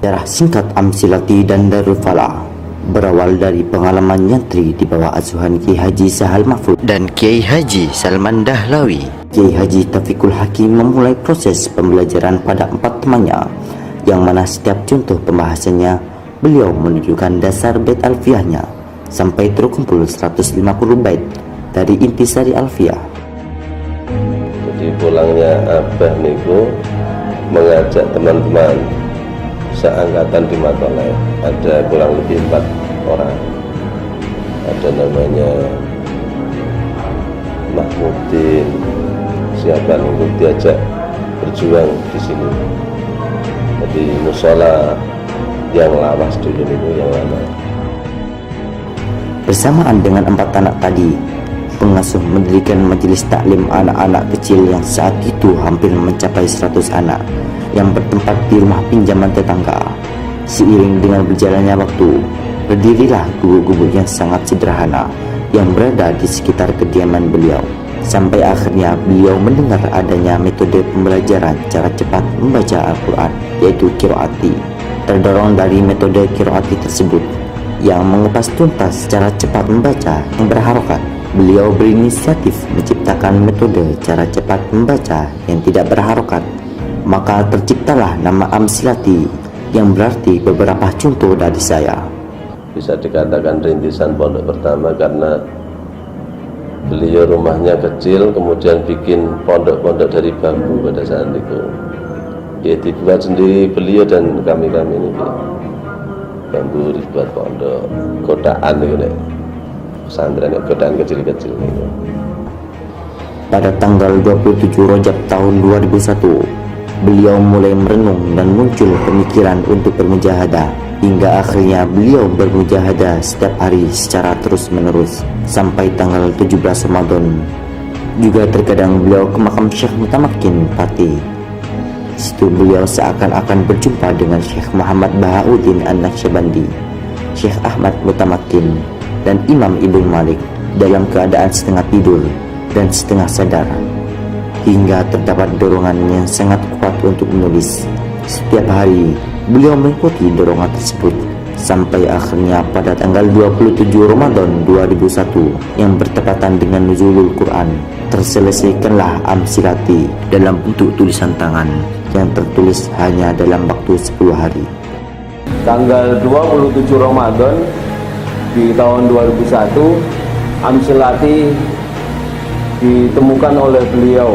Sejarah singkat Amsilati dan Darul Falah berawal dari pengalaman nyantri di bawah asuhan Kiai Haji Sahal Mahfud dan Kiai Haji Salman Dahlawi. Kiai Haji Taufikul Hakim memulai proses pembelajaran pada 4 temannya, yang mana setiap contoh pembahasannya beliau menunjukkan dasar bait alfiahnya sampai terkumpul 150 bait dari intisari alfiah. Jadi pulangnya Abah niku mengajak teman-teman seangkatan di Matoleh, ada kurang lebih 4 orang. Ada namanya Mahmudin, siapa untuk diajak berjuang di sini. Jadi musola yang lawas dulu itu yang lama. Bersamaan dengan 4 anak tadi, pengasuh mendirikan majelis taklim anak-anak kecil yang saat itu hampir mencapai 100 anak yang bertempat di rumah pinjaman tetangga. Seiring dengan berjalannya waktu, berdirilah gubuk-gubuk yang sangat sederhana yang berada di sekitar kediaman beliau. Sampai akhirnya beliau mendengar adanya metode pembelajaran cara cepat membaca Al-Quran, yaitu qiraati. Terdorong dari metode qiraati tersebut yang mengupas tuntas cara cepat membaca yang berharokat, beliau berinisiatif menciptakan metode cara cepat membaca yang tidak berharokat. Maka terciptalah nama Amsilati, yang berarti beberapa contoh dari saya. Bisa dikatakan rintisan pondok pertama karena beliau rumahnya kecil, kemudian bikin pondok-pondok dari bambu pada saat itu. Ya dibuat sendiri beliau dan kami-kami ini. Bambu dibuat pondok, kotaan itu nih. Pesantren kotaan kecil-kecil itu. Pada tanggal 27 Rajab tahun 2001, beliau mulai merenung dan muncul pemikiran untuk bermujahadah, hingga akhirnya beliau bermujahadah setiap hari secara terus-menerus sampai tanggal 17 Ramadan. Juga terkadang beliau ke makam Syekh Mutamakin Pati. Di situ beliau seakan-akan berjumpa dengan Syekh Muhammad Bahauddin An-Naqsyabandi, Syekh Ahmad Mutamakin, dan Imam Ibnu Malik dalam keadaan setengah tidur dan setengah sadar, hingga terdapat dorongan yang sangat kuat untuk menulis. Setiap hari beliau mengikuti dorongan tersebut sampai akhirnya pada tanggal 27 Ramadan 2001 yang bertepatan dengan nuzulul Quran, terselesaikanlah Amsilati dalam bentuk tulisan tangan yang tertulis hanya dalam waktu 10 hari. Tanggal 27 Ramadan di tahun 2001, Amsilati ditemukan oleh beliau,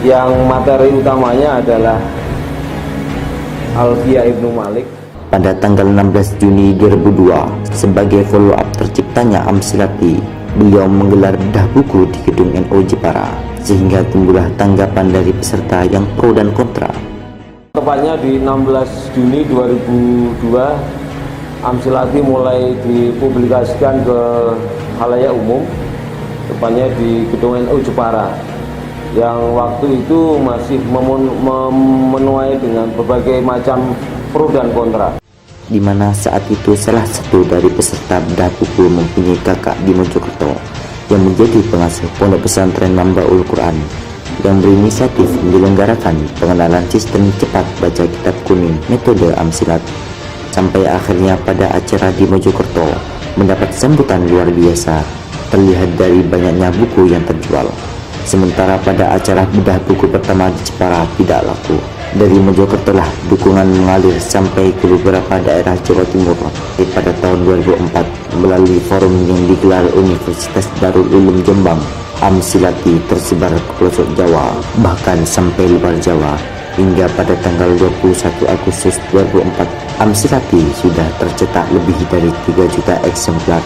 yang materi utamanya adalah Alfiah Ibnu Malik. Pada tanggal 16 Juni 2002, sebagai follow up terciptanya Amsilati, beliau menggelar bedah buku di gedung NU Jepara, sehingga timbullah tanggapan dari peserta yang pro dan kontra. Tepatnya di 16 Juni 2002, Amsilati mulai dipublikasikan ke khalayak umum, tepatnya di gedung NU Jepara, yang waktu itu masih menuai dengan berbagai macam pro dan kontra. Di mana saat itu salah satu dari peserta bedah buku mempunyai kakak di Mojokerto yang menjadi pengasuh pondok pesantren Mambaul Quran, yang berinisiatif menyelenggarakan pengenalan sistem cepat baca kitab kuning metode Amsilat. Sampai akhirnya pada acara di Mojokerto mendapat sambutan luar biasa, terlihat dari banyaknya buku yang terjual. Sementara pada acara bedah buku pertama di Jepara tidak laku. Dari Mojokerto lah dukungan mengalir sampai ke beberapa daerah Jawa Timur. Pada tahun 2004 melalui forum yang digelar Universitas Darul Ulum Jombang, Amsilati tersebar ke pelosok Jawa, bahkan sampai luar Jawa. Hingga pada tanggal 21 Agustus 2004, Amsilati sudah tercetak lebih dari 3 juta eksemplar.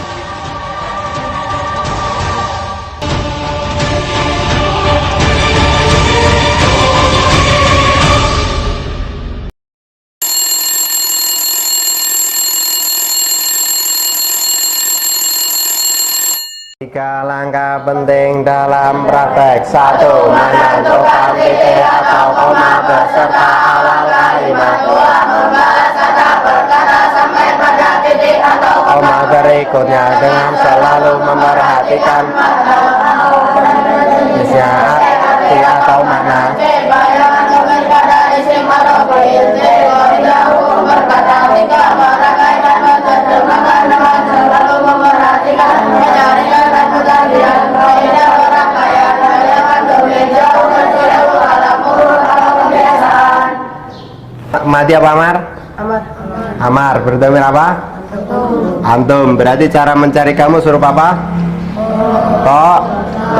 Tiga langkah penting dalam praktek. 1. Menentukan titik atau koma beserta awal kalimat. 2. Membalas kata berkata sampai pada titik atau Koma berikutnya dengan selalu memperhatikan isinya arti atau makna. bayangan dari isim atau fiil. Amati apa Amar? Amar. Berdomir apa? Antum. Berarti cara mencari kamus huruf apa? To,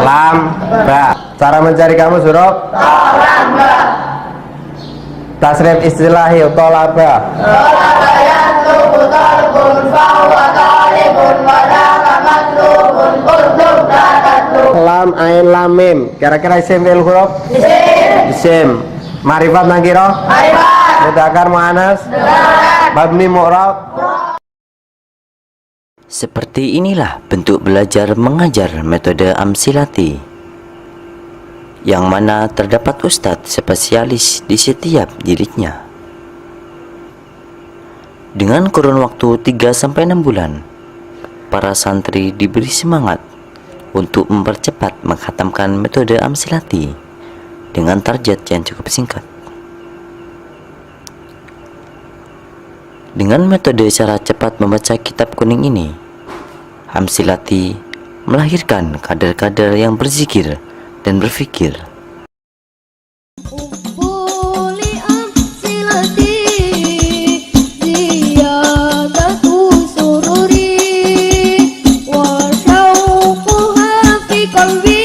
lam, ba. Cara mencari kamus huruf? To, lam, ba. Tasrif istilahi tolaba. Tolaba yatlubu talbun fahuwa talibun wadaka matlubun uldub la tatlub. Lam, ain, lam, mim. Kira-kira isim fi'il huruf? Isim. Ma'rifat nakiro? Ma'rifat. Mudzakkar muannas? Mabni mu'rab? Seperti inilah bentuk belajar mengajar metode amsilati, yang mana terdapat ustadz spesialis di setiap dirinya. Dengan kurun waktu 3-6 bulan, para santri diberi semangat untuk mempercepat menghatamkan metode amsilati dengan target yang cukup singkat. Dengan metode cara cepat membaca kitab kuning ini, amsilati melahirkan kader-kader yang berzikir dan berpikir. Ubuli amsilati ziyadatu sururi wa syauquha fi qalbi